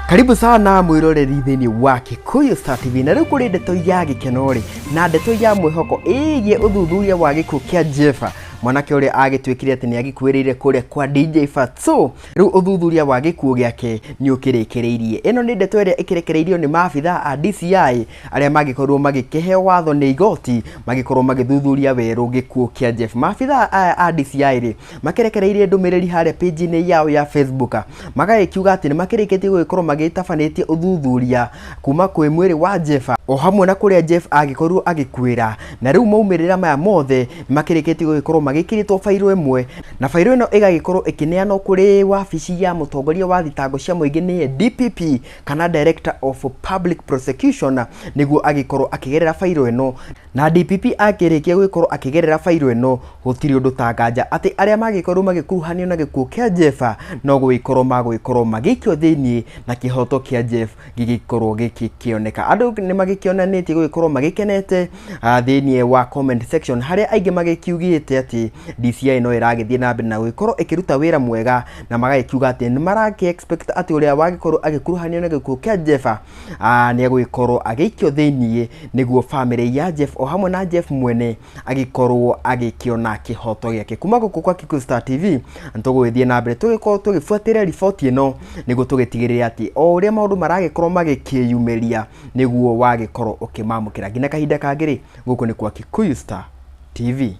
Karibu sana mwiroreri thini wa Kikuyu Star TV na riu kuri ndeto ya gikenori na ndeto ya mwihoko igie uthuthuria wa gikuo kia Jeffa mwanake uria agitwikire ati ni agikuirire kuria kwa DJ Fatso. Riu uthuthuria wa gikuo giake ni ukirekereirie. Ino ni ndeto iria ikirekereirio ni maabitha a DCI aria magikorwo magikeheo watho ni igoti magikorwo magithuthuria weru gikuo kia Jeffa. Maabitha a DCI ri makirekereirie ndumiriri haria page ni yao ya Facebook magagikiuga ati ni makirikitie gugikorwo magitabanetie uthuthuria kuma kwi mwiri wa Jeffa o hamwe na kuria Jeff agikorwo agikuira, na riu maumirira maya mothe makirikitie gugikorwo magikiritwo failo imwe, na failo ino igagikorwo ikineanwo kuri wabici ya mutongoria wa thitango cia muingi ni DPP kana Director of Public Prosecution niguo agikorwo akigerera failo ino, na DPP akirikia gugikorwo akigerera failo ino gutiri undu tanganja ati aria magikorwo magikuruhanio na gikuo kia Jeffa no gugikorwo magikio thiini na kihoto kia Jeff gigikorwo gikioneka. Andu ni magikionanĩtie gugikorwo magikenete thiini wa comment section haria aingi magikiugite ati DCI no iragithie na mbere na gugikorwo ikiruta wira mwega, na magakiuga ati ni maraki expect ati uria wagikorwo agikuruhanio na gikuo kia Jeffa ni agugikorwo agikio thiini niguo family ya Jeff o hamwe na Jeff mwene agikorwo agikiona kihoto giake. Kuma guku kwa Kikuyu Star TV ntugwithie na mbere tugikorwo tugifuatira report ino niguo tugitigirira ati o uria maundu maragikorwo magikiyumeria niguo wagikorwo ukimamukira ngina kahinda kangiri. Guku ni kwa Kikuyu Star TV.